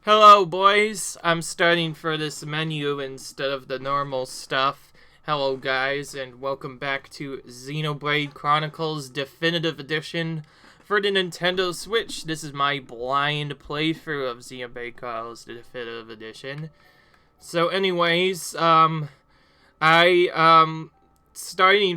Hello, boys. I'm starting for this menu instead of the normal stuff. Hello, guys, and welcome back to Xenoblade Chronicles Definitive Edition for the Nintendo Switch. This is my blind playthrough of Xenoblade Chronicles Definitive Edition. So, anyways, starting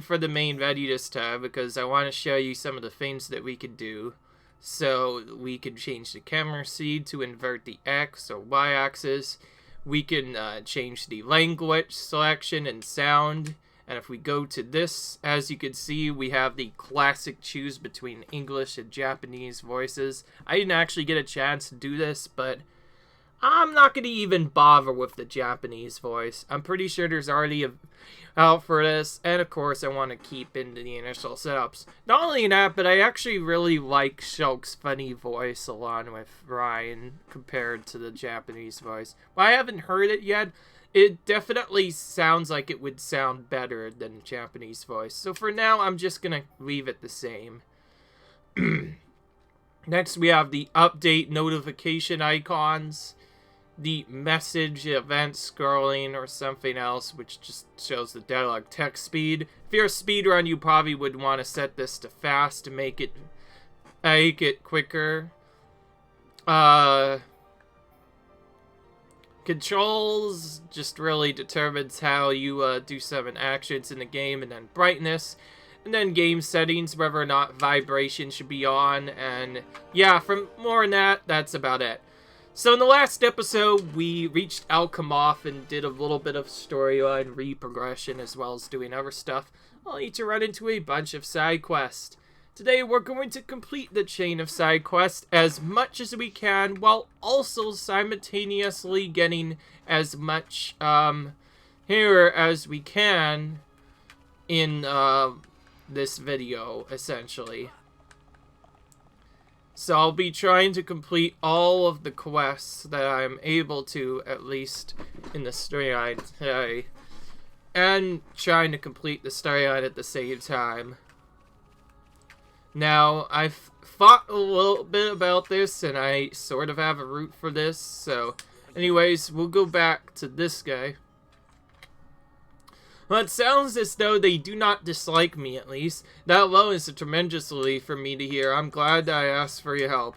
for the main menu this time because I want to show you some of the things that we could do. So we can change the camera speed to invert the X or Y axis. We can change the language selection and sound. And if we go to this, as you can see, we have the classic choose between English and Japanese voices. I didn't actually get a chance to do this, but I'm not going to even bother with the Japanese voice. I'm pretty sure there's already out for this, and of course I want to keep into the initial setups. Not only that, but I actually really like Shulk's funny voice along with Ryan compared to the Japanese voice. While I haven't heard it yet, it definitely sounds like it would sound better than the Japanese voice. So for now, I'm just going to leave it the same. Next, we have the update notification icons, the message event scrolling or something else, which just shows the dialogue text speed. If you're a speedrun, you probably would want to set this to fast to make it quicker. Controls just really determines how you do certain actions in the game, and then brightness, and then game settings, whether or not vibration should be on, and yeah, from more than that, that's about it. So in the last episode, we reached Alchemoth and did a little bit of storyline reprogression as well as doing other stuff, only to run into a bunch of side quests. Today we're going to complete the chain of side quests as much as we can, while also simultaneously getting as much here as we can in this video, essentially. So I'll be trying to complete all of the quests that I'm able to, at least in the storyline today, and trying to complete the storyline at the same time. Now, I've thought a little bit about this, and I sort of have a route for this, so anyways, we'll go back to this guy. Well, it sounds as though they do not dislike me, at least. That alone is a tremendous relief for me to hear. I'm glad that I asked for your help.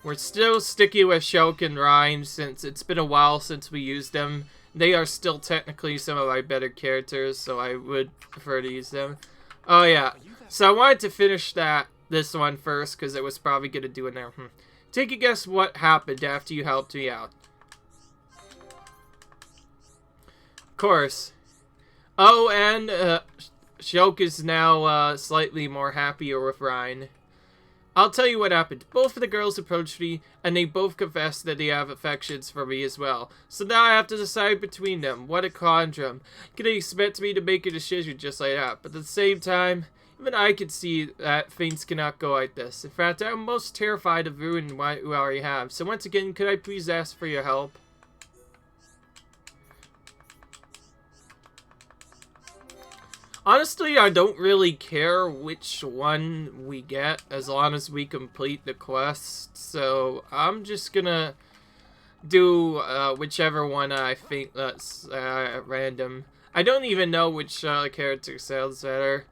We're still sticky with Shulk and Ryan since it's been a while since we used them. They are still technically some of my better characters, so I would prefer to use them. Oh yeah, so I wanted to finish this one first because it was probably going to do it now. Take a guess what happened after you helped me out. Course. Oh, and Shulk is now slightly more happier with Ryan. I'll tell you what happened. Both of the girls approached me, and they both confessed that they have affections for me as well. So now I have to decide between them. What a conundrum. Can they expect me to make a decision just like that? But at the same time, even I can see that things cannot go like this. In fact, I'm most terrified of ruining what we already have. So once again, could I please ask for your help? Honestly, I don't really care which one we get as long as we complete the quest, so I'm just gonna do whichever one I think that's random. I don't even know which character sounds better.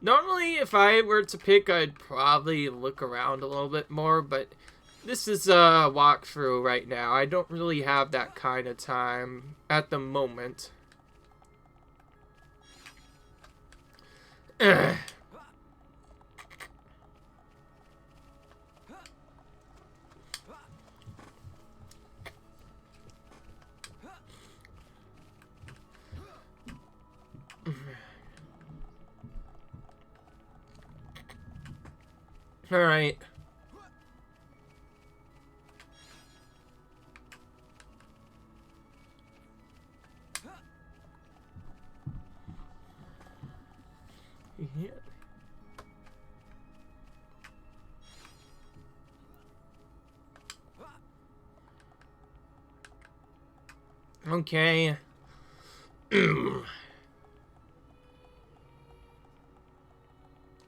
Normally, if I were to pick, I'd probably look around a little bit more, but this is a walkthrough right now. I don't really have that kind of time at the moment. All right. Yeah. Okay.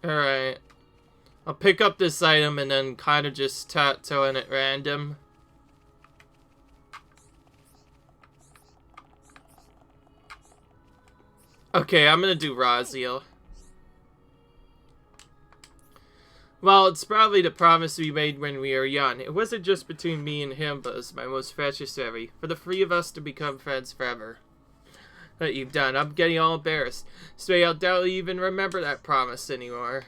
Alright. I'll pick up this item and then kind of just throw in at random. Okay, I'm gonna do Raziel. Well, it's probably the promise we made when we were young. It wasn't just between me and him, but it's my most precious memory. For the three of us to become friends forever. That you've done. I'm getting all embarrassed. So I'll doubtly even remember that promise anymore.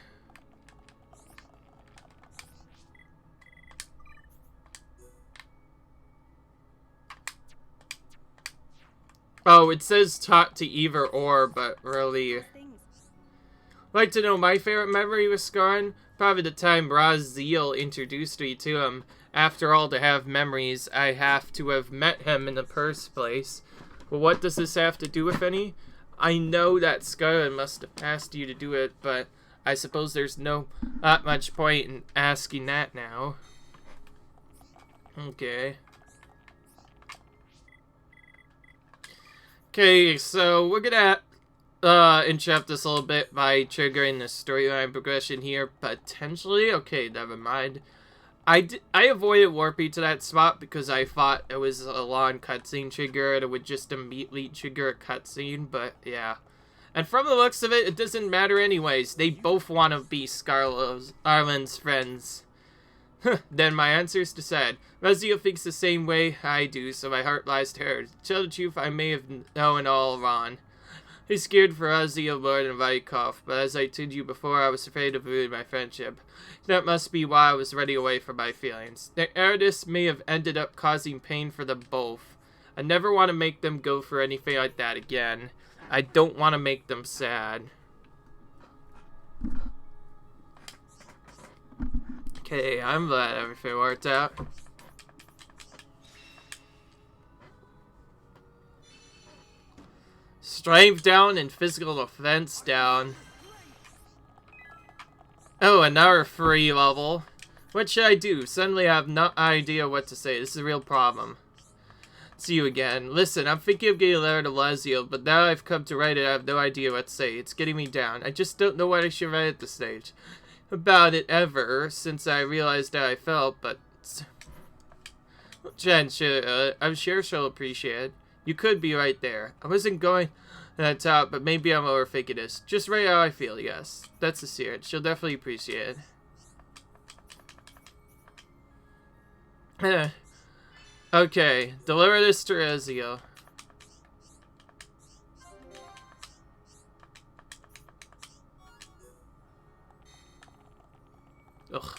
Oh, it says taught to either or, but really... I'd like to know my favorite memory with Scarn? Probably the time Raziel introduced me to him. After all, to have memories, I have to have met him in the first place. Well, what does this have to do with any? I know that Scarn must have asked you to do it, but I suppose there's not much point in asking that now. Okay. Okay, so we're gonna interrupt this a little bit by triggering the storyline progression here, potentially. Okay, never mind. I avoided warping to that spot because I thought it was a long cutscene trigger and it would just immediately trigger a cutscene, but yeah. And from the looks of it, it doesn't matter anyways. They both want to be Arlen's friends. Then my answer's decided. Raziel thinks the same way I do, so my heart lies to her. To tell the truth, I may have known all wrong. I was scared for Raziel more than Vikov, but as I told you before, I was afraid of ruining my friendship. That must be why I was running away from my feelings. Their arrogance may have ended up causing pain for them both. I never want to make them go for anything like that again. I don't want to make them sad. Okay, I'm glad everything worked out. Strength down and physical defense down. Oh, another free level. What should I do? Suddenly I have no idea what to say. This is a real problem. See you again. Listen, I'm thinking of getting a letter to Raziel, but now I've come to write it, I have no idea what to say. It's getting me down. I just don't know what I should write at this stage. About it ever since I realized how I felt, but Jen, I'm sure she'll appreciate it. You could be right there. I wasn't going to top, but maybe I'm overthinking this. Just right how I feel, yes. That's sincere. She'll definitely appreciate it. Okay, deliver this to Raziel. Ugh.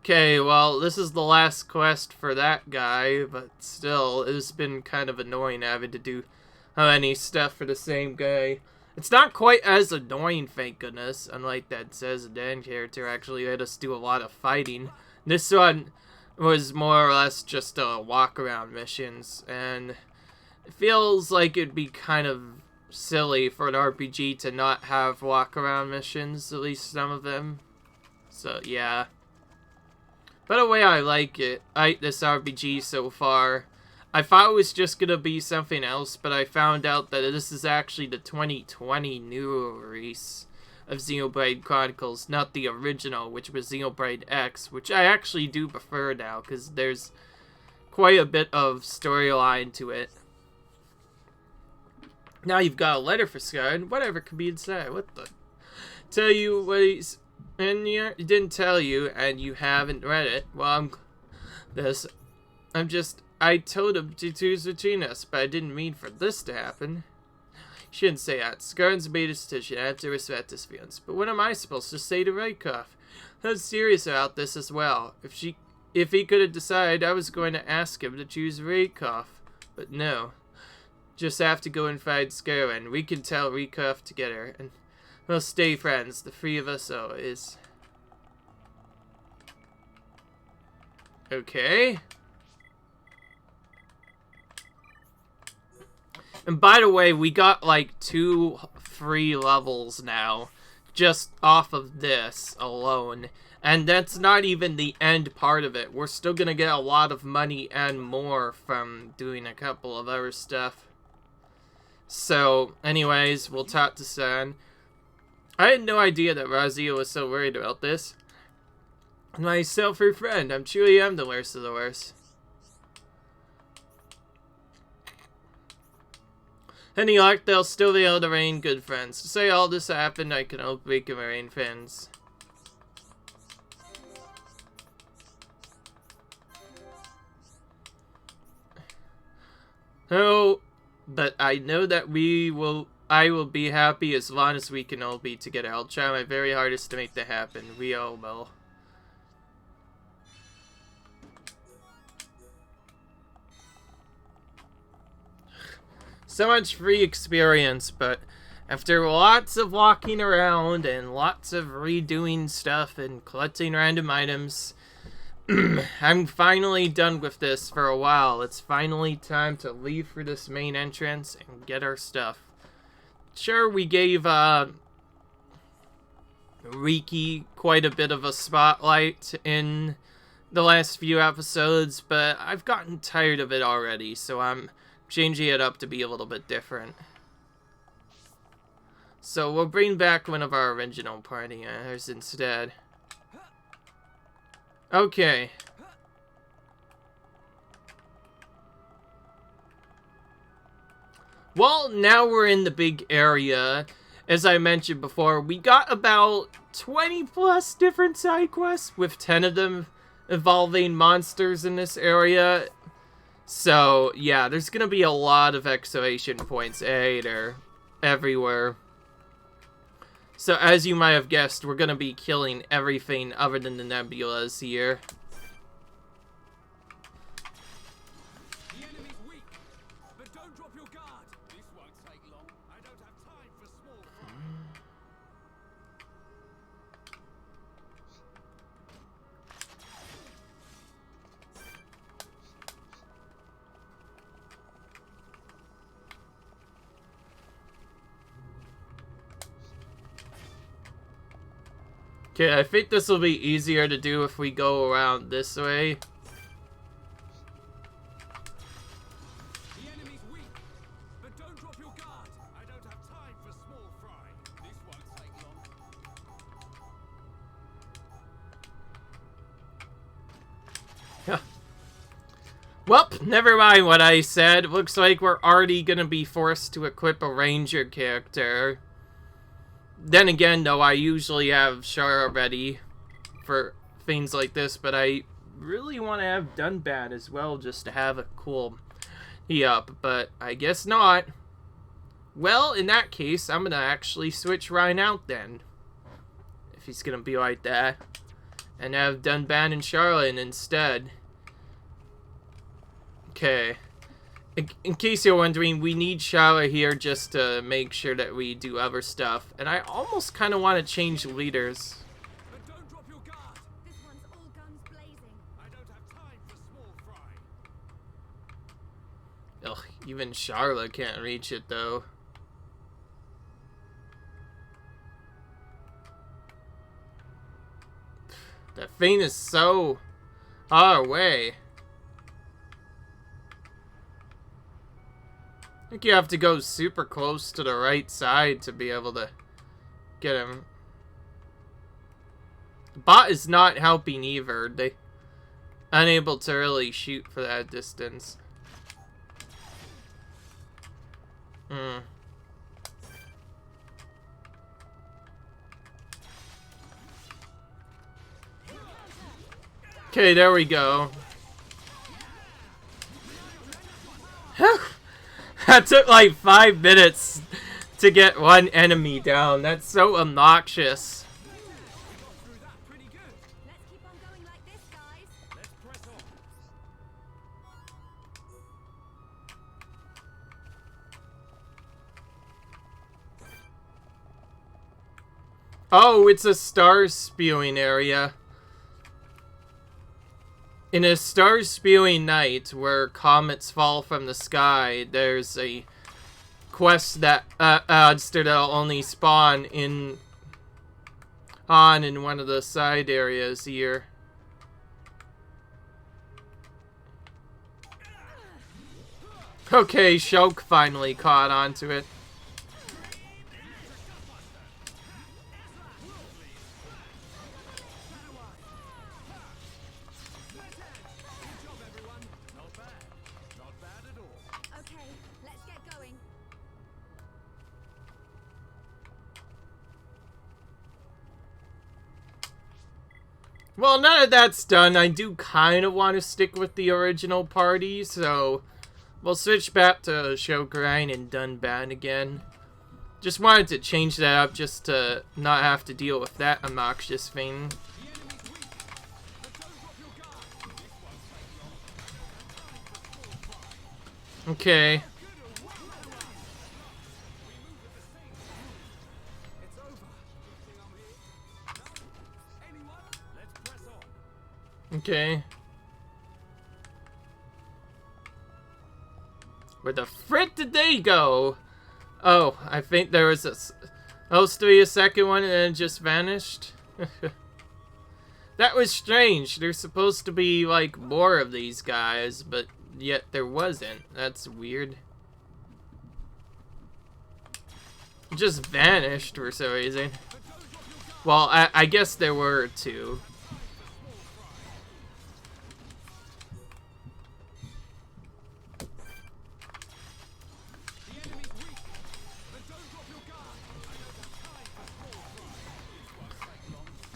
Okay, well, this is the last quest for that guy, but still, it's been kind of annoying having to do any stuff for the same guy. It's not quite as annoying, thank goodness, unlike that Says Dan character actually let us do a lot of fighting. This one was more or less just walk-around missions, and it feels like it'd be kind of silly for an RPG to not have walk-around missions, at least some of them. So, yeah. By the way, I like it. This RPG so far. I thought it was just gonna be something else, but I found out that this is actually the 2020 new release of Xenoblade Chronicles, not the original, which was Xenoblade X, which I actually do prefer now, because there's quite a bit of storyline to it. Now you've got a letter for Scarn. Whatever could be inside. What the? Tell you what he's... And he didn't tell you, and you haven't read it. Well, I told him to choose between us, but I didn't mean for this to happen. You shouldn't say that. Scarn's made a decision. I have to respect his feelings. But what am I supposed to say to Raikov? I was serious about this as well. If he could have decided, I was going to ask him to choose Raikov. But no. Just have to go and find Scarn. We can tell Raikov together, and we'll stay friends, the three of us always. Okay. And by the way, we got like 2 free levels now, just off of this alone. And that's not even the end part of it. We're still gonna get a lot of money and more from doing a couple of other stuff. So, anyways, we'll talk to San. I had no idea that Razia was so worried about this. Myself, her friend. I'm truly am the worst of the worst. Any luck, they'll still be able to remain good friends. To say all this happened, I can hope we can remain friends. Oh, but I know that I will be happy as long as we can all be together. I'll try my very hardest to make that happen. We all will. So much free experience, but after lots of walking around and lots of redoing stuff and collecting random items, I'm finally done with this for a while. It's finally time to leave for this main entrance and get our stuff. Sure, we gave Riki quite a bit of a spotlight in the last few episodes, but I've gotten tired of it already, so I'm changing it up to be a little bit different. So we'll bring back one of our original party members instead. Okay. Well, now we're in the big area. As I mentioned before, we got about 20 plus different side quests, with 10 of them involving monsters in this area. So, yeah, there's gonna be a lot of exclamation points everywhere. So, as you might have guessed, we're gonna be killing everything other than the nebulas here. The enemy's weak, but don't drop your guard. This won't take long. I don't have time for small fry. Okay, I think this will be easier to do if we go around this way. The enemy's weak, but don't drop your guard. I don't have time for small fry. This won't take long. Well, never mind what I said. Looks like we're already gonna be forced to equip a ranger character. Then again, though, I usually have Shara ready for things like this, but I really want to have Dunbat as well, just to have a cool up, but I guess not. Well, in that case, I'm gonna actually switch Ryan out then, if he's gonna be like that, and have Dunbat and Charlotte instead. Okay. In case you're wondering, we need Charlotte here just to make sure that we do other stuff. And I almost kind of want to change leaders. But don't drop your guard. This one's all guns blazing. I don't have time for small fry. Ugh, even Charlotte can't reach it, though. That thing is so far away. I think you have to go super close to the right side to be able to get him. The bot is not helping either. They unable to really shoot for that distance. Okay, there we go. That took like 5 minutes to get one enemy down. That's so obnoxious. Through that pretty good. Let's keep on going like this, guys. Let's press on. Oh, it's a star spewing area. In a star spewing night where comets fall from the sky, there's a quest that that'll only spawn in one of the side areas here. Okay, Shulk finally caught onto it. Well, now that that's done, I do kind of want to stick with the original party, so we'll switch back to Shokurain and Dunban again. Just wanted to change that up just to not have to deal with that obnoxious thing. Okay. Okay. Where the frick did they go? Oh, I think there was supposed to be a second one and then it just vanished. That was strange. There's supposed to be, like, more of these guys, but yet there wasn't. That's weird. It just vanished for some reason. Well, I guess there were two.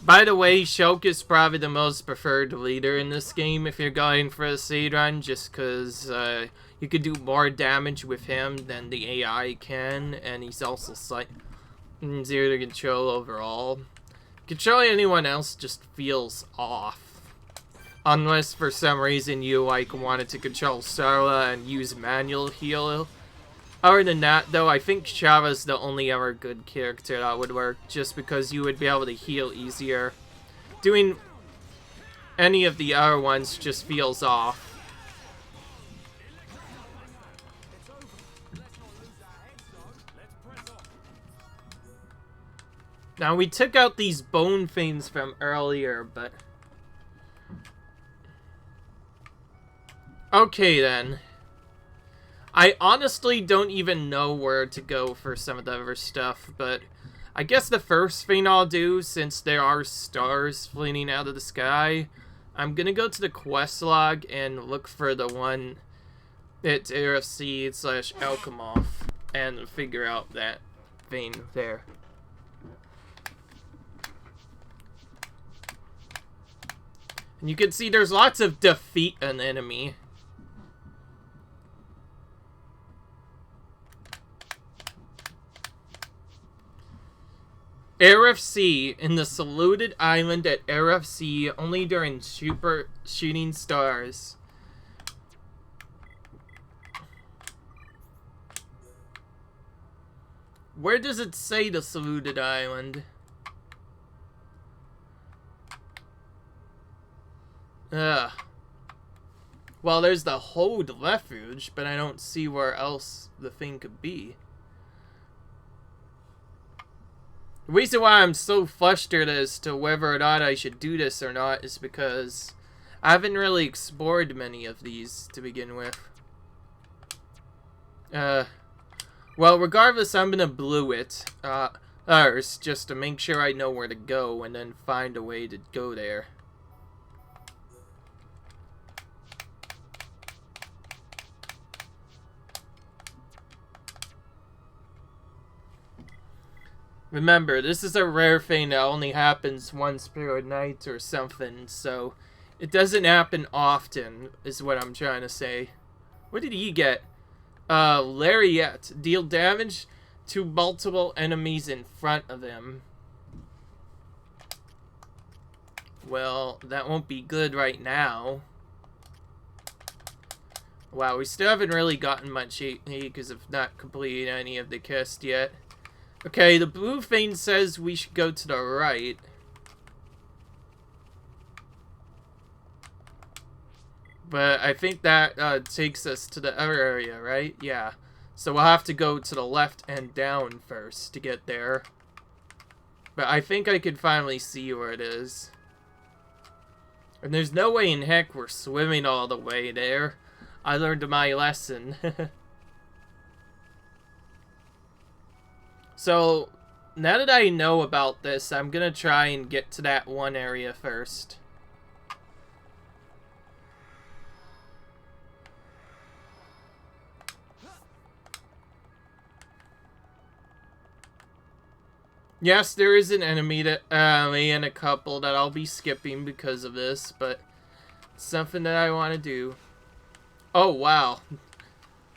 By the way, Shulk is probably the most preferred leader in this game if you're going for a seed run, just because you could do more damage with him than the AI can, and he's also easier to control overall. Controlling anyone else just feels off. Unless for some reason you like wanted to control Sarla and use manual heal. Other than that, though, I think Shava's the only ever good character that would work, just because you would be able to heal easier. Doing any of the other ones just feels off. Now, we took out these bone things from earlier, but... Okay, then. I honestly don't even know where to go for some of the other stuff, but I guess the first thing I'll do, since there are stars flinging out of the sky, I'm gonna go to the quest log and look for the one at RFC/Alchemoth and figure out that thing there. And you can see there's lots of defeat an enemy. RFC in the saluted island at RFC only during super shooting stars. Where does it say the saluted island? Ugh. Well, there's the Hold Refuge, but I don't see where else the thing could be. The reason why I'm so flustered as to whether or not I should do this or not is because I haven't really explored many of these to begin with. Well, regardless, I'm gonna blue it first, just to make sure I know where to go and then find a way to go there. Remember, this is a rare thing that only happens once per night or something, so it doesn't happen often, is what I'm trying to say. What did he get? Lariat. Deal damage to multiple enemies in front of him. Well, that won't be good right now. Wow, we still haven't really gotten much HP because of not completing any of the quests yet. Okay, the blue thing says we should go to the right. But I think that takes us to the other area, right? Yeah. So we'll have to go to the left and down first to get there. But I think I can finally see where it is. And there's no way in heck we're swimming all the way there. I learned my lesson. So, now that I know about this, I'm gonna try and get to that one area first. Yes, there is an enemy that, and a couple that I'll be skipping because of this, but it's something that I want to do. Oh, wow.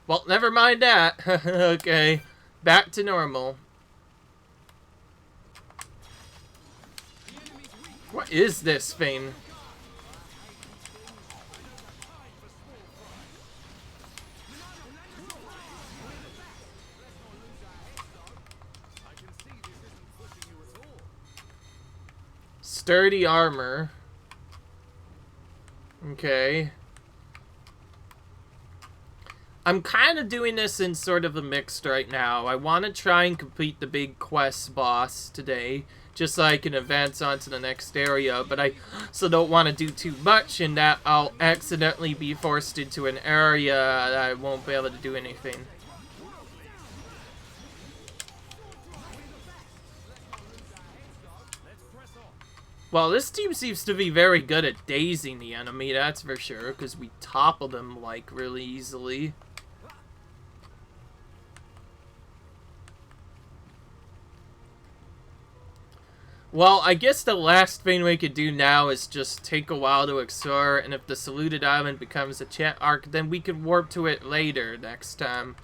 Well, never mind that. Okay, back to normal. What is this thing? Sturdy armor. Okay. I'm kind of doing this in sort of a mixed right now. I want to try and complete the big quest boss today, just so I can advance on to the next area, but I also don't want to do too much in that I'll accidentally be forced into an area that I won't be able to do anything. Well, this team seems to be very good at dazing the enemy, that's for sure, because we topple them, like, really easily. Well, I guess the last thing we could do now is just take a while to explore, and if the saluted island becomes a chat arc, then we can warp to it later next time.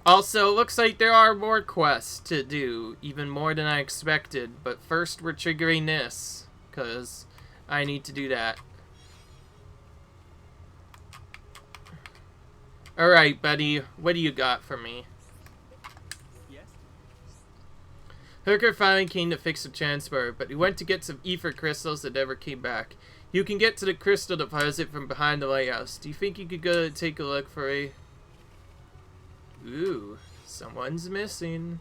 Also, looks like there are more quests to do, even more than I expected, but first we're triggering this, because I need to do that. Alright, buddy, what do you got for me? Hooker finally came to fix the transport, but he went to get some ether crystals that never came back. You can get to the crystal deposit from behind the lighthouse. Do you think you could go take a look for a... Ooh, someone's missing.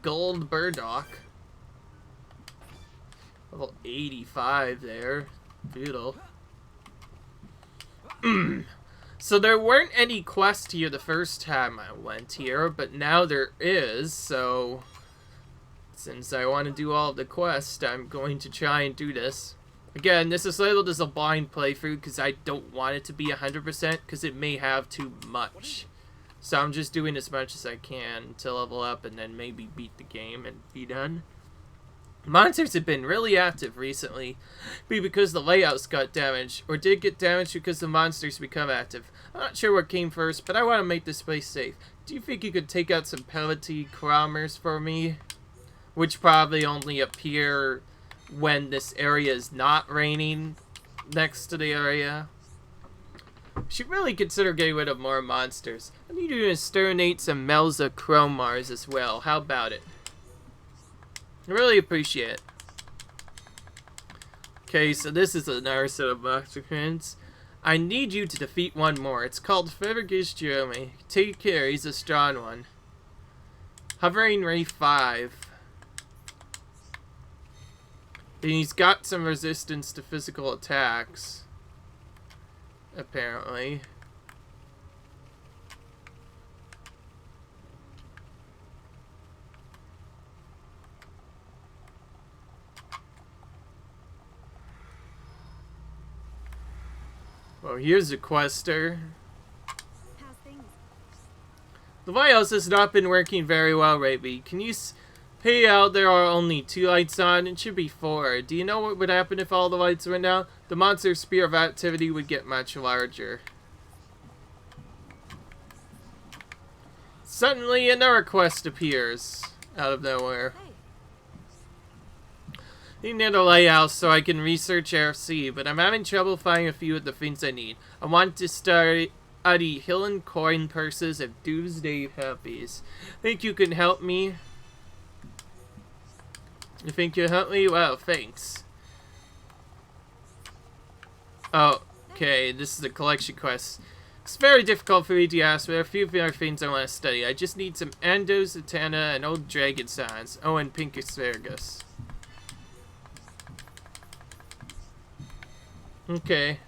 Gold burdock. Level 85 there. Beautiful. So there weren't any quests here the first time I went here, but now there is, so since I want to do all of the quests, I'm going to try and do this. Again, this is labeled as a blind playthrough because I don't want it to be 100% because it may have too much. So I'm just doing as much as I can to level up and then maybe beat the game and be done. Monsters have been really active recently. Be because the layouts got damaged, or did get damaged because the monsters become active. I'm not sure what came first, but I want to make this place safe. Do you think you could take out some pellety crawlers for me? Which probably only appear when this area is not raining next to the area. Should really consider getting rid of more monsters. I need to exterminate some Melza Chromars as well. How about it? I really appreciate it. Okay, so this is another set of monster friends. I need you to defeat one more. It's called Fergus Jeremy. Take care, he's a strong one. Hovering Ray 5. And he's got some resistance to physical attacks. Apparently. Well, here's a quester. How's things? The lighthouse has not been working very well lately. Can you pay out there are only 2 lights on? It should be 4. Do you know what would happen if all the lights went out? The monster sphere of activity would get much larger. Suddenly another quest appears out of nowhere. Hey, I need a lighthouse so I can research RC, but I'm having trouble finding a few of the things I need. I want to study Hillen coin purses and Doomsday Happies. Think you can help me? You think you'll help me? Well, thanks. Oh, okay, this is a collection quest. It's very difficult for me to ask, but there are a few other things I want to study. I just need some Endos, Atana, and old dragon signs. Oh, and pink asparagus. Okay.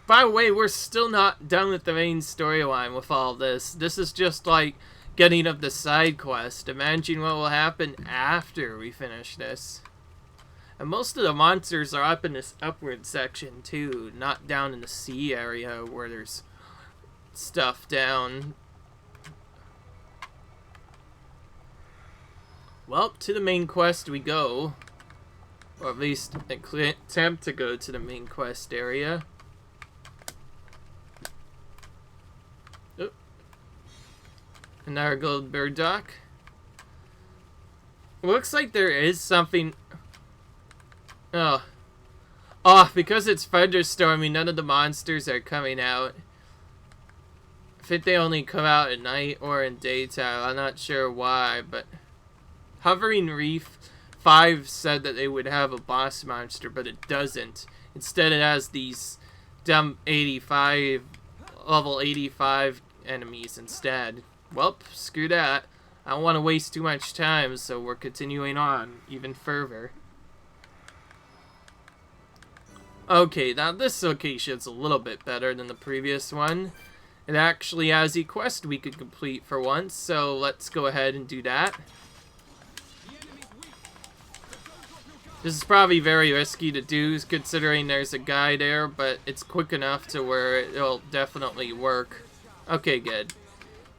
By the way, we're still not done with the main storyline with all this. This is just like getting of the side quest. Imagine what will happen after we finish this. And most of the monsters are up in this upward section too, not down in the sea area where there's stuff down. Well, to the main quest we go. Or at least attempt to go to the main quest area. Oop. Another gold bird dock. Looks like there is something... Oh. Oh, because it's thunderstorming, none of the monsters are coming out. I think they only come out at night or in daytime. I'm not sure why, but... Hovering Reef 5 said that they would have a boss monster, but it doesn't. Instead, it has these dumb level 85 enemies instead. Well, screw that. I don't want to waste too much time, so we're continuing on even further. Okay, now this location's a little bit better than the previous one. It actually has a quest we could complete for once, so let's go ahead and do that. This is probably very risky to do, considering there's a guy there, but it's quick enough to where it'll definitely work. Okay, good.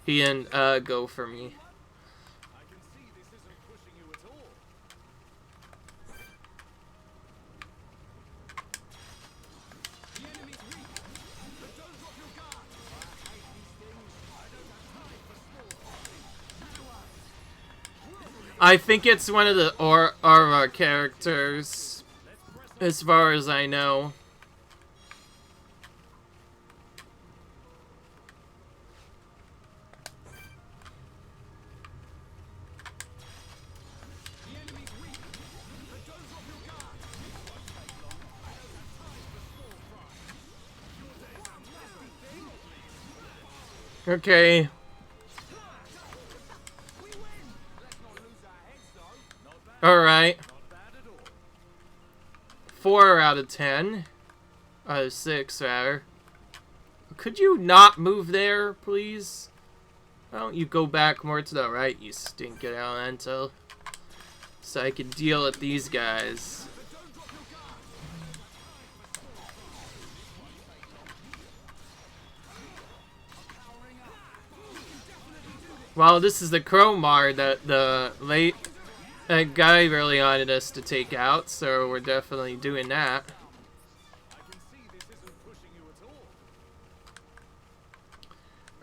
He didn't go for me. I think it's one of the Aura characters, as far as I know. Okay. Alright. 4 out of 10. Out of 6, rather. Could you not move there, please? Why don't you go back more to the right, you stinking elemental? So I can deal with these guys. Well, this is the Crowmar that that guy really wanted us to take out, so we're definitely doing that.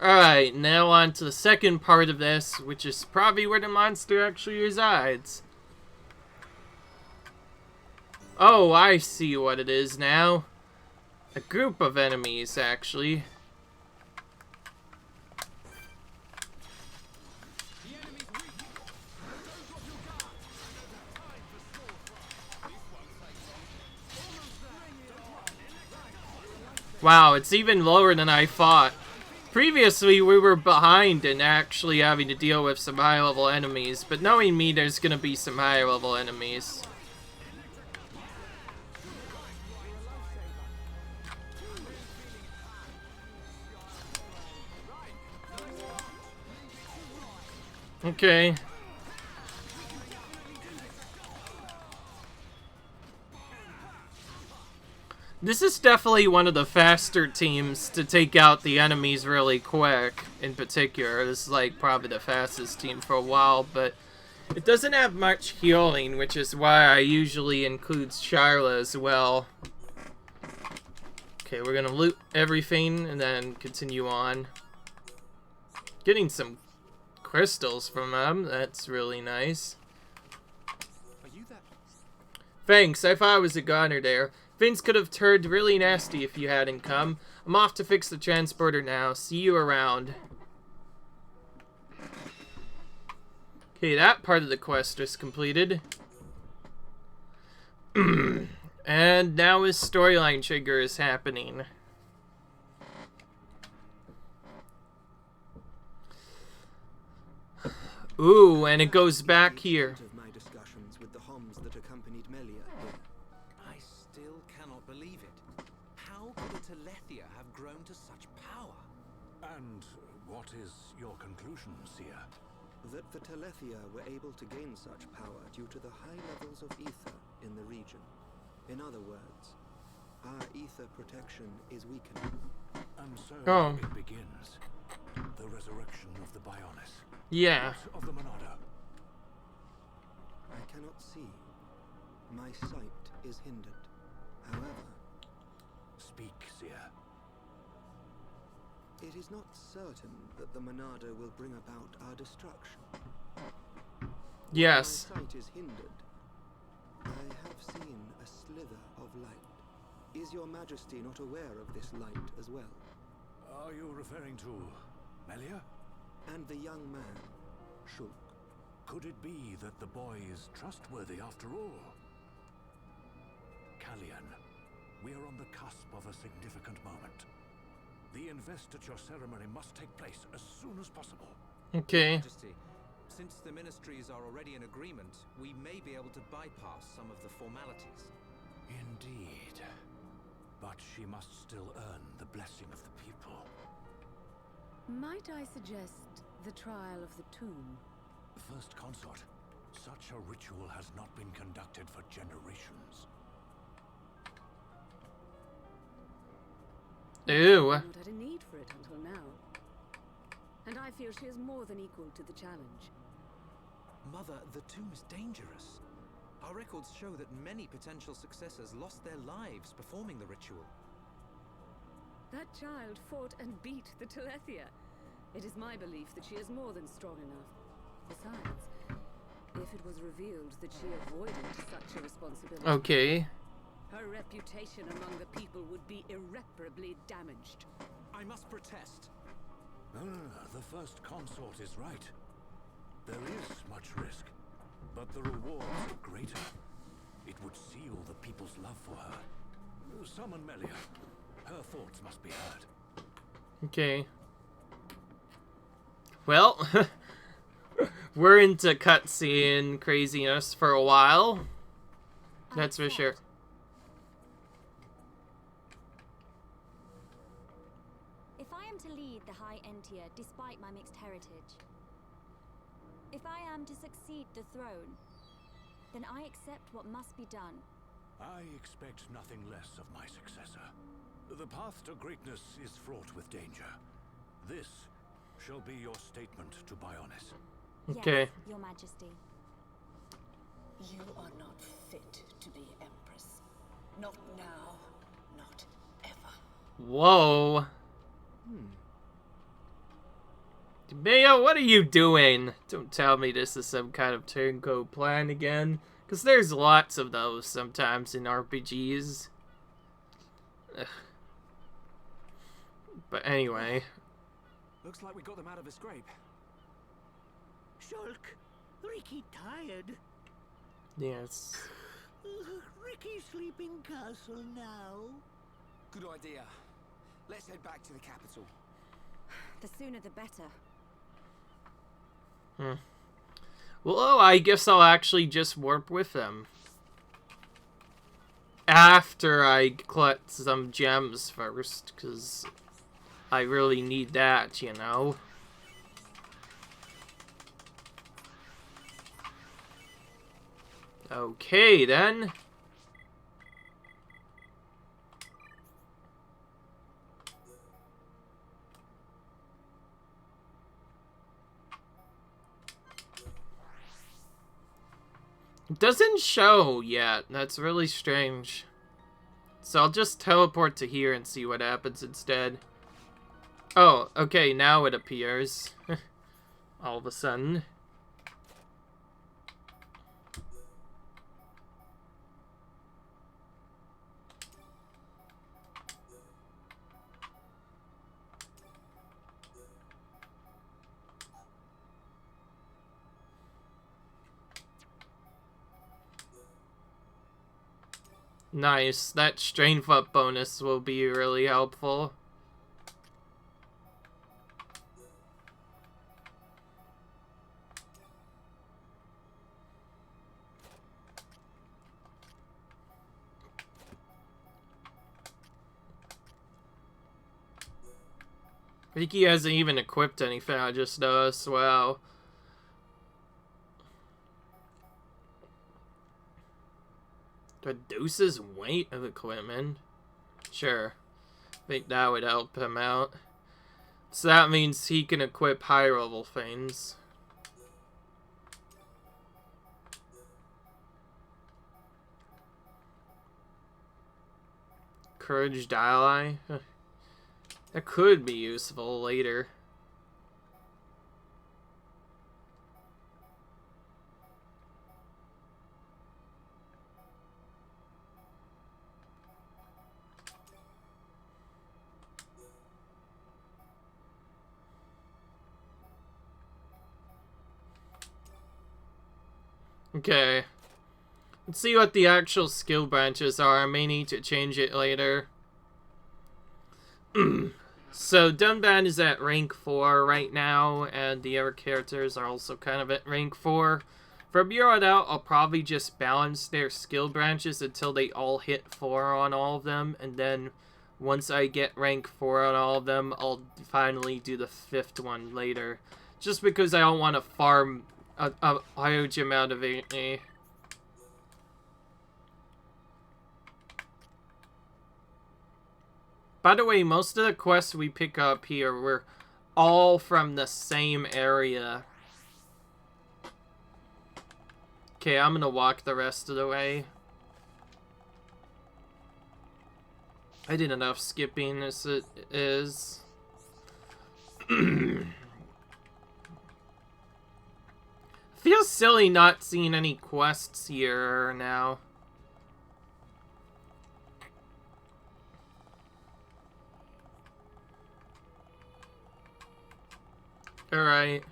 Alright, now on to the second part of this, which is probably where the monster actually resides. Oh, I see what it is now. A group of enemies, actually. Wow, it's even lower than I thought. Previously, we were behind in actually having to deal with some high-level enemies, but knowing me, there's gonna be some high-level enemies. Okay. This is definitely one of the faster teams to take out the enemies really quick, in particular. This is like probably the fastest team for a while, but it doesn't have much healing, which is why I usually include Shyla as well. Okay, we're gonna loot everything and then continue on. Getting some crystals from them, that's really nice. Thanks, I thought I was a goner there. Things could have turned really nasty if you hadn't come. I'm off to fix the transporter now. See you around. Okay, that part of the quest is completed. And now his storyline trigger is happening. Ooh, and it goes back here. And what is your conclusion, Seer? That the Telethia were able to gain such power due to the high levels of ether in the region. In other words, our ether protection is weakening. And so Oh. it begins. The resurrection of the Bionis. Yeah. Of the Monado. I cannot see. My sight is hindered. However, Speak, Seer. it is not certain that the Monado will bring about our destruction. Yes. My sight is hindered. I have seen a slither of light. Is your majesty not aware of this light as well? Are you referring to Melia? And the young man, Shulk. Could it be that the boy is trustworthy after all? Kallian, we are on the cusp of a significant moment. The investiture ceremony must take place as soon as possible. Okay. Majesty, since the ministries are already in agreement, we may be able to bypass some of the formalities. Indeed. But she must still earn the blessing of the people. Might I suggest the trial of the tomb? First Consort, such a ritual has not been conducted for generations. Ew. I've not had a need for it until now. And I feel she is more than equal to the challenge. Mother, the tomb is dangerous. Our records show that many potential successors lost their lives performing the ritual. That child fought and beat the Telethia. It is my belief that she is more than strong enough. Besides, if it was revealed that she avoided such a responsibility, Okay. her reputation among the people would be irreparably damaged. I must protest. No, the First Consort is right. There is much risk, but the rewards are greater. It would seal the people's love for her. Summon Melia. Her thoughts must be heard. Okay. Well, we're into cutscene craziness for a while. That's for sure. If I am to lead the High Entia despite my mixed heritage, if I am to succeed the throne, then I accept what must be done. I expect nothing less of my successor. The path to greatness is fraught with danger. This shall be your statement to Bionis. Okay. Yes, Your Majesty. You are not fit to be Empress. Not now, not ever. Whoa. Maya, what are you doing? Don't tell me this is some kind of turncoat plan again. Because there's lots of those sometimes in RPGs. Ugh. But anyway. Looks like we got them out of a scrape. Shulk, Ricky tired. Yes. Ricky sleeping castle now. Good idea. Let's head back to the capital. The sooner the better. Well, I guess I'll actually just warp with them. After I collect some gems first, because I really need that, you know. Okay, then. It doesn't show yet. That's really strange. So I'll just teleport to here and see what happens instead. Oh, okay, now it appears. All of a sudden. Nice. That strength up bonus will be really helpful. I think he hasn't even equipped anything, I just noticed. Wow. Reduces weight of equipment. Sure. think that would help him out. So that means he can equip higher level things. Encouraged ally. That could be useful later. Okay. Let's see what the actual skill branches are. I may need to change it later. So, Dunban is at rank 4 right now, and the other characters are also kind of at rank 4. From here on out, I'll probably just balance their skill branches until they all hit 4 on all of them, and then once I get rank 4 on all of them, I'll finally do the 5th one later. Just because I don't want to farm a huge amount of AP. By the way, most of the quests we pick up here were all from the same area. Okay, I'm gonna walk the rest of the way. I did enough skipping as it is. Feels silly not seeing any quests here now. Alright.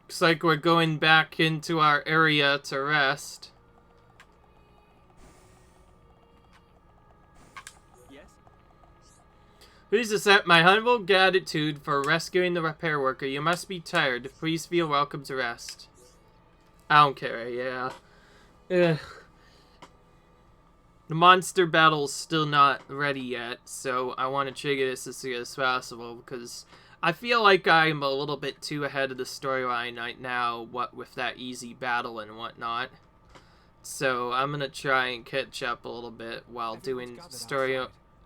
Looks like we're going back into our area to rest. Yes? Please accept my humble gratitude for rescuing the repair worker. You must be tired. Please feel welcome to rest. I don't care, yeah. Ugh. The monster battle's still not ready yet, so I want to trigger this as soon as possible, because I feel like I'm a little bit too ahead of the storyline right now, what with that easy battle and whatnot. So I'm going to try and catch up a little bit while doing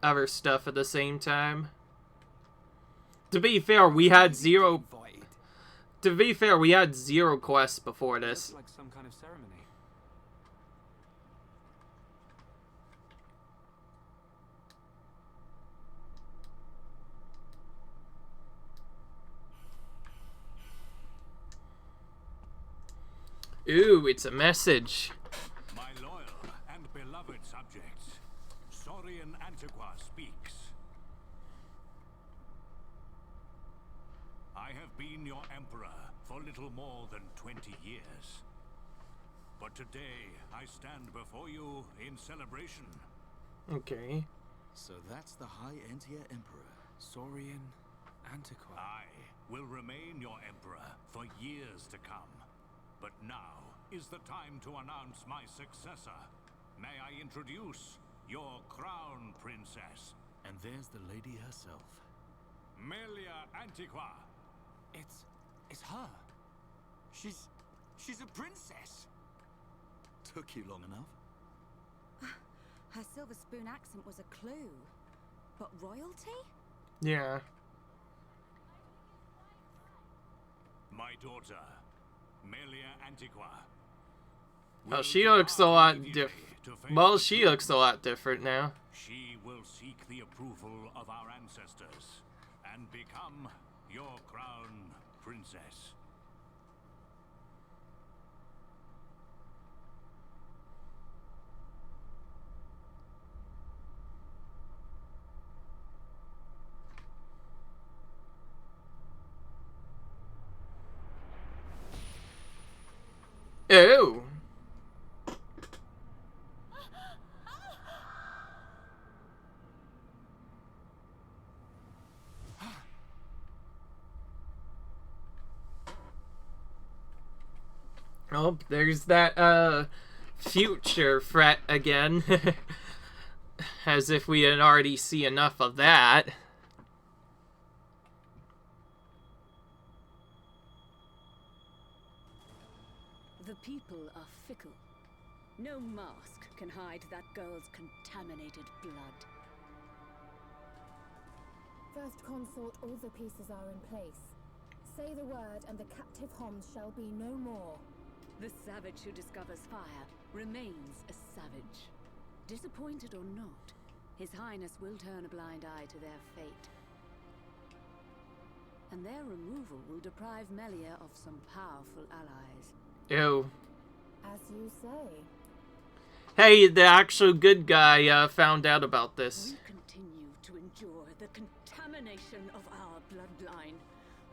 other stuff at the same time. To be fair, we had zero... To be fair, we had 0 quests before this. Like some kind of ceremony. Ooh, it's a message. My loyal and beloved subjects, Saurian Antiqua speaks. I have been your emperor for little more than 20 years. But today, I stand before you in celebration. Okay. So that's the High Entia Emperor, Saurian Antiqua. I will remain your emperor for years to come. But now is the time to announce my successor. May I introduce your crown princess? And there's the lady herself. Melia Antiqua. It's her. She's a princess. Took you long enough. Her silver spoon accent was a clue. But royalty? Yeah. My daughter, Melia Antiqua. Oh, she looks a lot different. Well, she looks a lot different now. She will seek the approval of our ancestors and become your crown princess. Ew. Oh, there's that, future threat again. As if we had already seen enough of that. The people are fickle. No mask can hide that girl's contaminated blood. First Consort, all the pieces are in place. Say the word and the captive Homs shall be no more. The savage who discovers fire remains a savage. Disappointed or not, His Highness will turn a blind eye to their fate. And their removal will deprive Melia of some powerful allies. Ew. As you say. Hey, the actual good guy found out about this. We continue to endure the contamination of our bloodline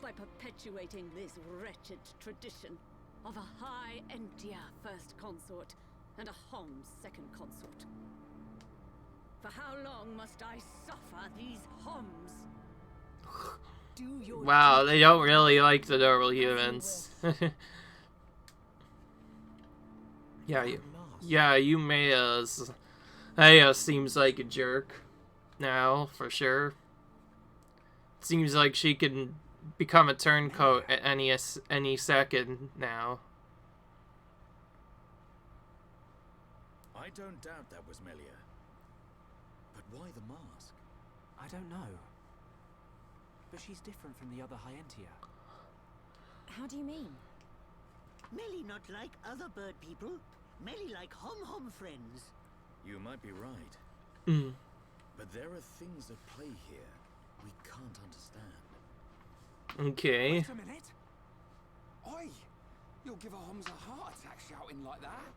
by perpetuating this wretched tradition of a High Entia First Consort and a Homs Second Consort. For how long must I suffer these Homs? Do your Wow, they don't really like the normal humans. Maya seems like a jerk now, for sure. Seems like she can become a turncoat at any second now. I don't doubt that was Melia. But why the mask? I don't know. But she's different from the other Hyentia. How do you mean? Melly not like other bird people. Melly like hom-hom friends. You might be right. Mm. But there are things at play here we can't understand. Okay. Wait a minute. Oi! You'll give a Homs a heart attack shouting like that.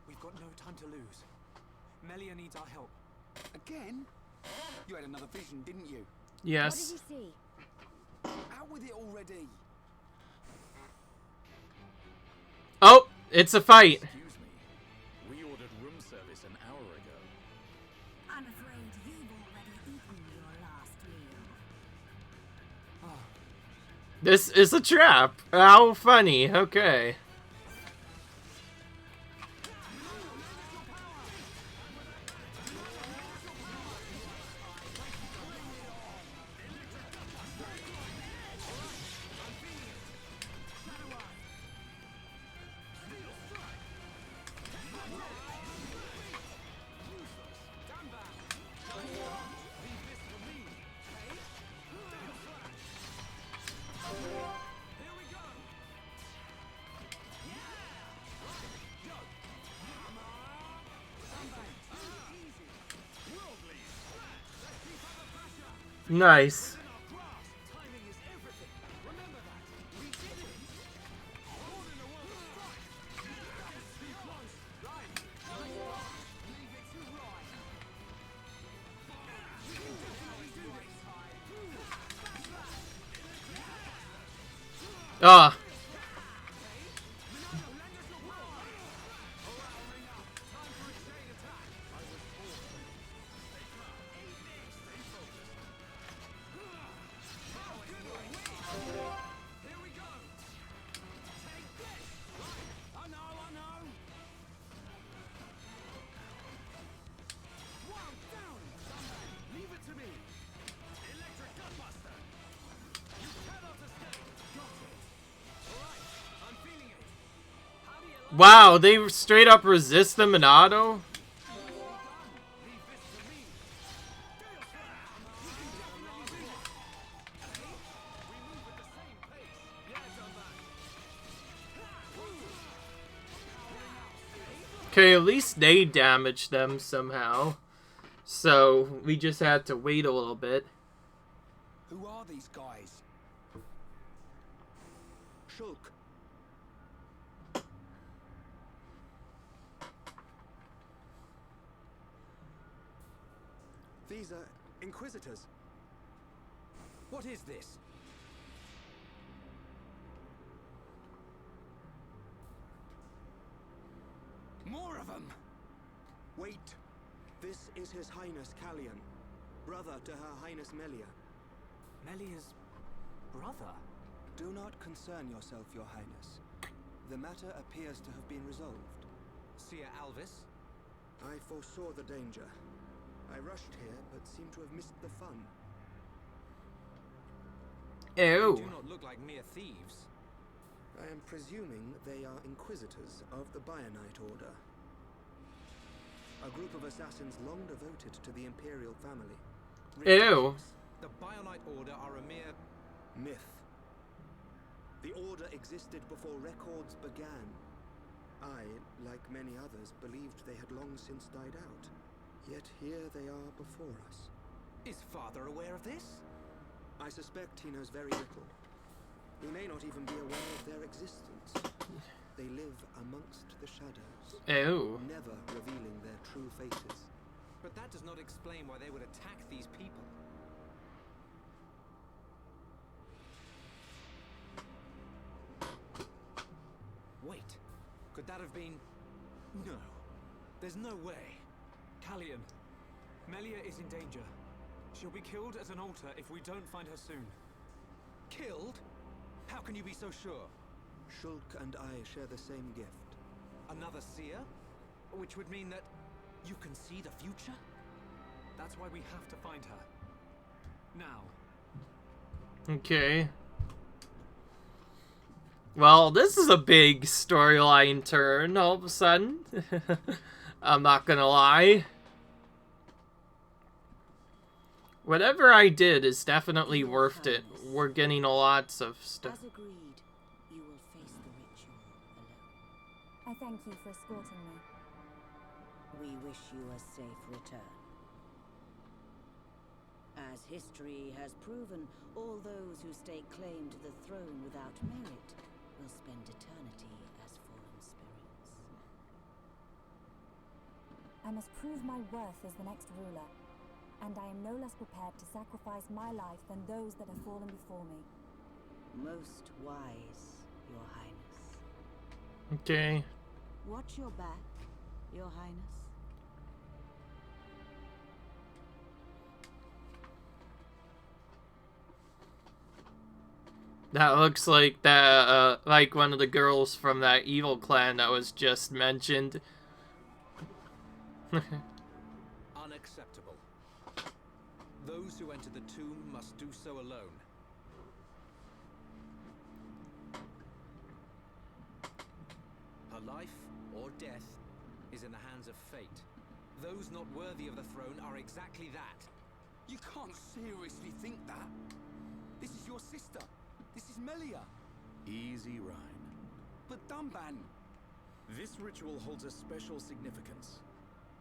We've got no time to lose. Melia needs our help. Again? You had another vision, didn't you? Yes. What did you see? Out with it already. Oh, it's a fight. Excuse me. We ordered room service an hour ago. I'm afraid you've already eaten your last meal. This is a trap. How funny. Okay. Nice. Ah. Wow, they straight up resist them in auto? Okay, at least they damaged them somehow. So, we just had to wait a little bit. Who are these guys? Shulk. These are Inquisitors. What is this? More of them! Wait. This is His Highness Callian, brother to Her Highness Melia. Melia's brother? Do not concern yourself, Your Highness. The matter appears to have been resolved. Seer Alvis? I foresaw the danger. I rushed here, but seem to have missed the fun. Ew. They do not look like mere thieves. I am presuming they are Inquisitors of the Bionite Order. A group of assassins long devoted to the Imperial family. Ew. The Bionite Order are a mere myth. The Order existed before records began. I, like many others, believed they had long since died out. Yet here they are before us. Is Father aware of this? I suspect he knows very little. He may not even be aware of their existence. They live amongst the shadows. Ew. Never revealing their true faces. But that does not explain why they would attack these people. Wait, could that have been... No, there's no way. Callian, Melia is in danger. She'll be killed at an altar if we don't find her soon. Killed? How can you be so sure? Shulk and I share the same gift. Another seer? Which would mean that you can see the future? That's why we have to find her. Now. Okay. Well, this is a big storyline turn all of a sudden. I'm not gonna lie. Whatever I did is definitely worth it. We're getting lots of stuff. As agreed, you will face the ritual alone. I thank you for escorting me. We wish you a safe return. As history has proven, all those who stake claim to the throne without merit will spend eternity as fallen spirits. I must prove my worth as the next ruler, and I am no less prepared to sacrifice my life than those that have fallen before me. Most wise, Your Highness. Okay. Watch your back, Your Highness. That looks like that, like one of the girls from that evil clan that was just mentioned. Unacceptable. Those who enter the tomb must do so alone. Her life, or death, is in the hands of fate. Those not worthy of the throne are exactly that. You can't seriously think that. This is your sister. This is Melia. Easy, Ryan. But Dunban. This ritual holds a special significance.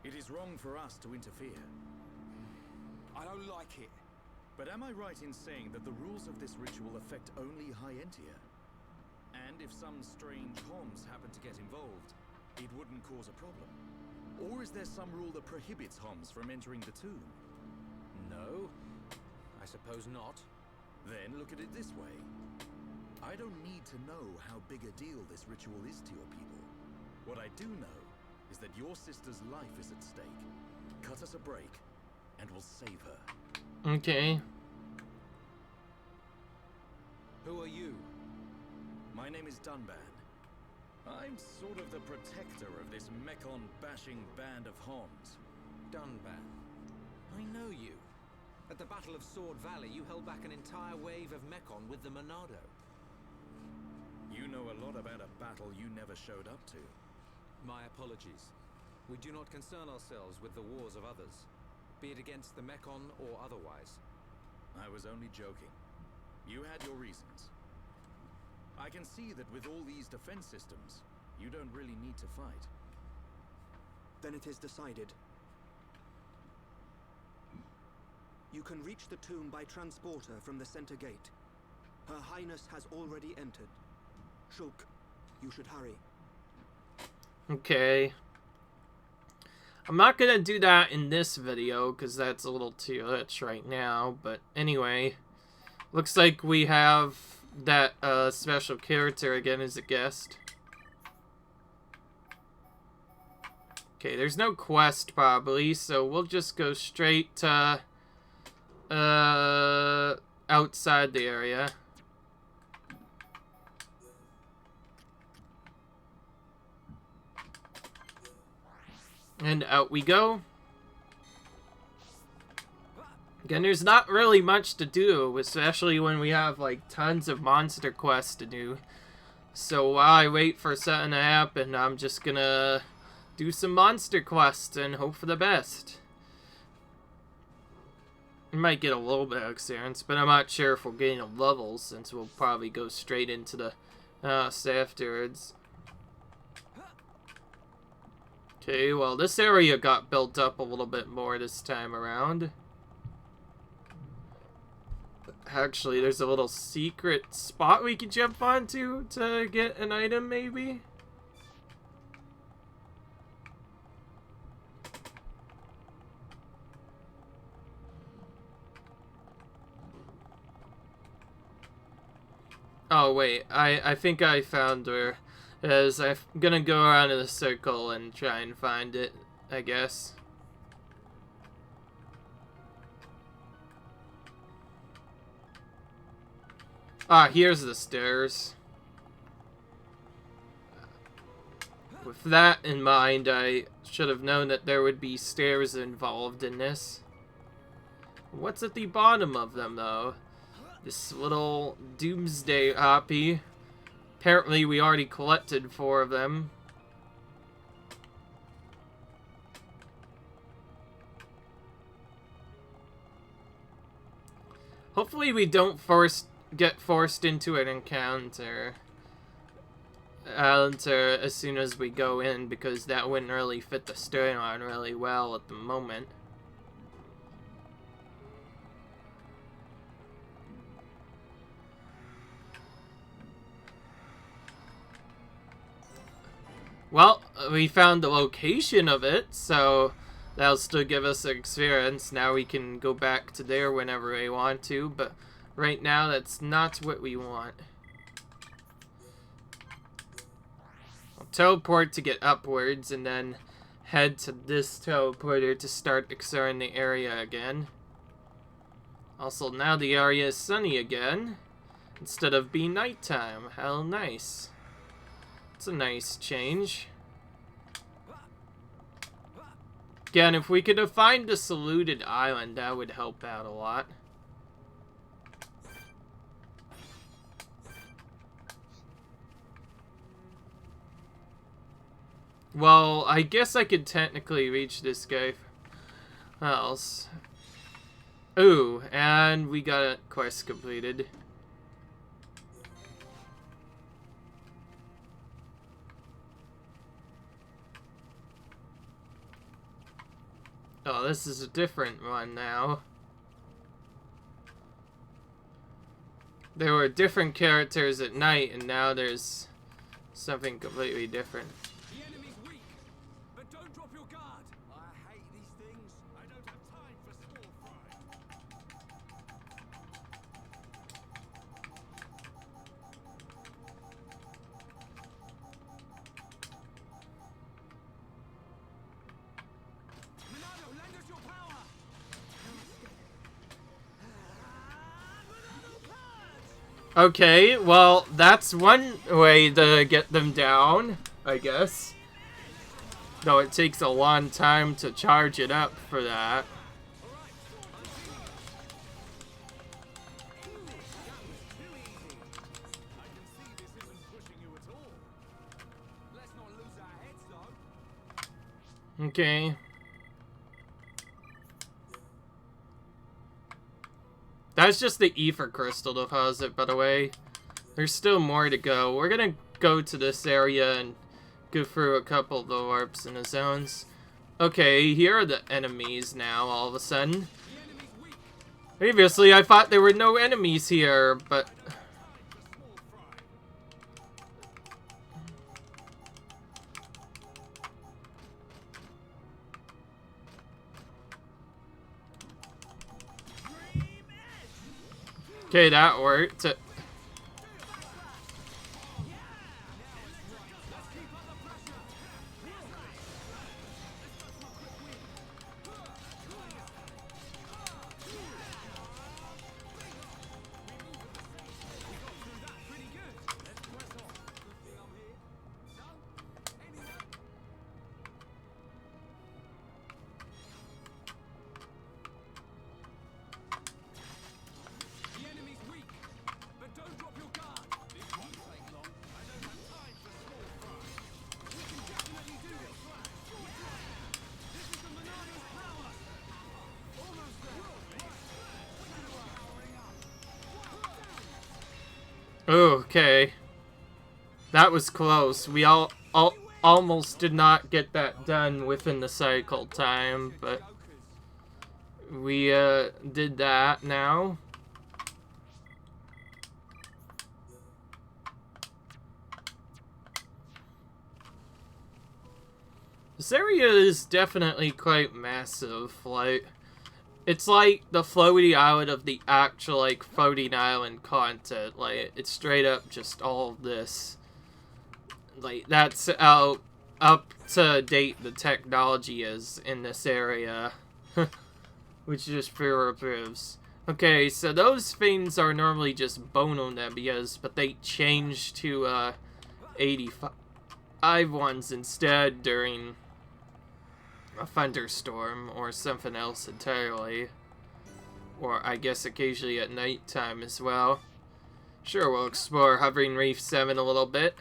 It is wrong for us to interfere. I don't like it. But am I right in saying that the rules of this ritual affect only High Entia? And if some strange Homs happen to get involved, it wouldn't cause a problem? Or is there some rule that prohibits Homs from entering the tomb? No, I suppose not. Then look at it this way. I don't need to know how big a deal this ritual is to your people. What I do know is that your sister's life is at stake. Cut us a break, and we'll save her. Okay. Who are you? My name is Dunban. I'm sort of the protector of this Mechon-bashing band of Homs. Dunban. I know you. At the Battle of Sword Valley, you held back an entire wave of Mechon with the Monado. You know a lot about a battle you never showed up to. My apologies. We do not concern ourselves with the wars of others, be it against the Mechon or otherwise. I was only joking. You had your reasons. I can see that with all these defense systems, you don't really need to fight. Then it is decided. You can reach the tomb by transporter from the center gate. Her Highness has already entered. Shulk, you should hurry. Okay. I'm not gonna do that in this video, because that's a little too much right now, but anyway. Looks like we have that special character again as a guest. Okay, there's no quest probably, so we'll just go straight to outside the area. And out we go. Again, there's not really much to do, especially when we have like tons of monster quests to do. So while I wait for something to happen, I'm just gonna do some monster quests and hope for the best. We might get a little bit of experience, but I'm not sure if we'll gain a level since we'll probably go straight into the afterwards. Okay, well this area got built up a little bit more this time around. Actually, there's a little secret spot we can jump onto to get an item, maybe? Oh, wait. I think I found her. As I'm gonna go around in a circle and try and find it, I guess. Ah, here's the stairs. With that in mind, I should have known that there would be stairs involved in this. What's at the bottom of them, though? This little doomsday hoppy. Apparently, we already collected 4 of them. Hopefully, we don't get forced into an encounter as soon as we go in, because that wouldn't really fit the storyline really well at the moment. Well, we found the location of it, so that'll still give us experience. Now we can go back to there whenever we want to, but right now that's not what we want. I'll teleport to get upwards and then head to this teleporter to start exploring the area again. Also, now the area is sunny again instead of being nighttime. How nice. It's a nice change. Again, if we could have found a saluted island, that would help out a lot. Well, I guess I could technically reach this guy. What else? Ooh, and we got a quest completed. Oh, this is a different one now. There were different characters at night, and now there's something completely different. The enemy's weak, but don't drop your guard. I hate these things. I don't have time for small fry. Monado, lend us your power. Okay, well, that's one way to get them down, I guess. Though it takes a long time to charge it up for that. Okay. That's just the ether crystal deposit, by the way. There's still more to go. We're gonna go to this area and go through a couple of the warps and the zones. Okay, here are the enemies now, all of a sudden. Previously, I thought there were no enemies here, but... Okay, that worked. Okay. That was close. We almost did not get that done within the cycle time, but we did that now. This area is definitely quite massive. Like, it's like the floaty island of the actual, like, floating island content. Like, it's straight up just all of this. Like, that's how up to date the technology is in this area. Which just further proves. Okay, so those things are normally just Bono-Nebulas, but they changed to 85 ones instead during a thunderstorm or something else entirely. Or I guess occasionally at nighttime as well. Sure, we'll explore Hovering Reef 7 a little bit.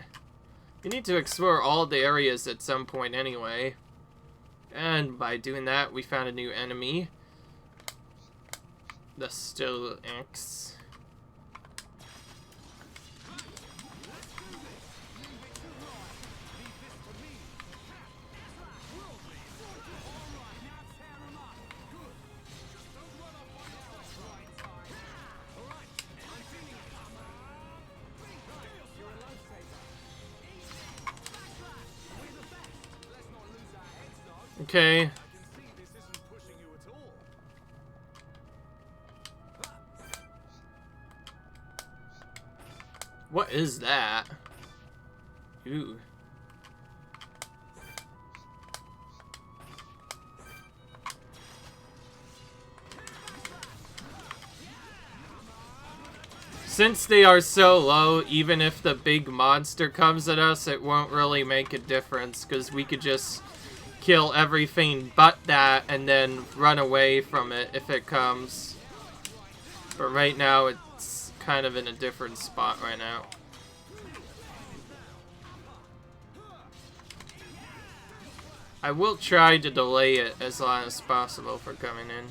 We need to explore all the areas at some point anyway. And by doing that, we found a new enemy. The Still X. Okay. What is that? Ooh. Since they are so low, even if the big monster comes at us, it won't really make a difference, because we could just kill everything but that and then run away from it if it comes. But right now it's kind of in a different spot right now. I will try to delay it as long as possible for coming in.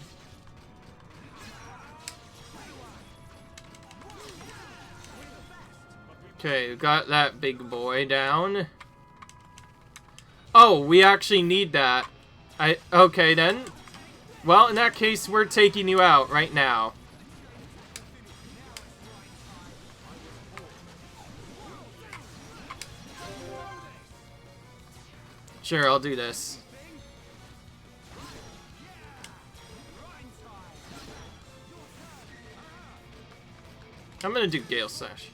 Okay, we got that big boy down. Oh, we actually need that. Okay then. Well, in that case, we're taking you out right now. Sure, I'll do this. I'm gonna do Gale Slash.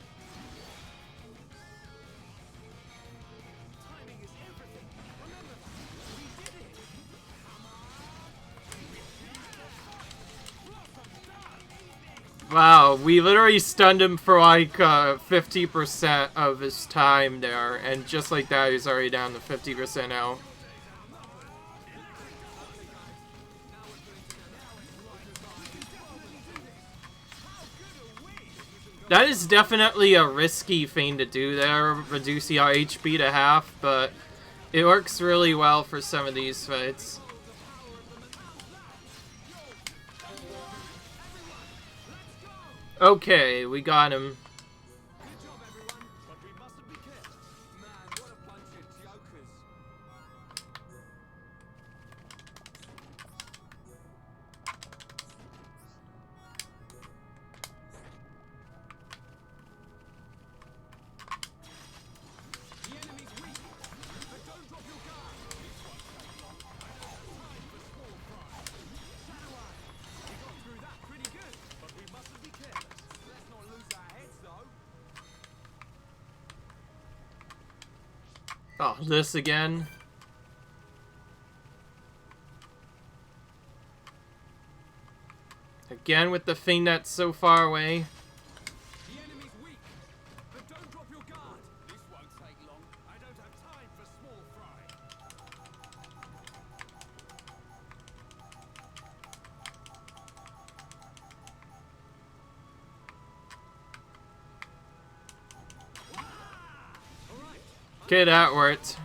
Wow, we literally stunned him for like 50% of his time there, and just like that, he's already down to 50% now. That is definitely a risky thing to do there, reducing our HP to half, but it works really well for some of these fights. Okay, we got him. Good job, everyone. But we mustn't be careless. Man, what a bunch of jokers. The enemy's weak, but don't drop your guard. This won't take long. I don't have time for small fry. Shadow Eye, we got through that pretty good, but we mustn't be careless. Let's not lose our heads, though. Oh, this again. Again with the thing that's so far away. The enemy's weak, but don't drop your guard. This won't take long. I don't have time for small fry. Okay, that worked.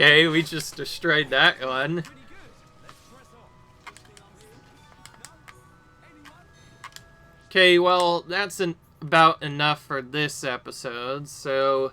Okay, we just destroyed that one. Okay, well, that's about enough for this episode, so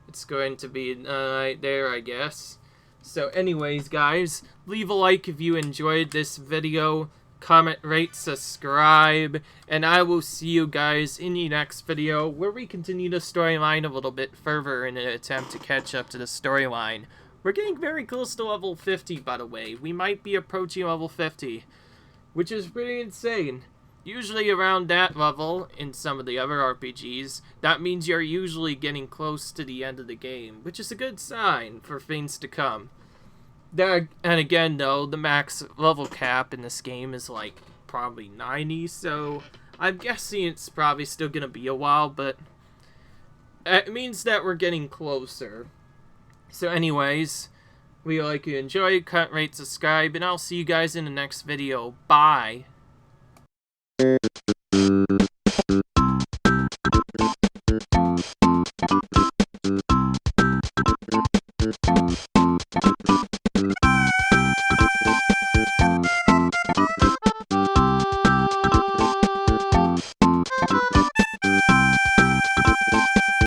it's going to be right there, I guess. So anyways, guys, leave a like if you enjoyed this video, comment, rate, subscribe, and I will see you guys in the next video where we continue the storyline a little bit further in an attempt to catch up to the storyline. We're getting very close to level 50, by the way. We might be approaching level 50, which is pretty insane. Usually around that level, in some of the other RPGs, that means you're usually getting close to the end of the game, which is a good sign for things to come. And again, though, the max level cap in this game is like probably 90, so I'm guessing it's probably still going to be a while, but it means that we're getting closer. So anyways, we like you enjoy, cut, rate, subscribe, and I'll see you guys in the next video. Bye!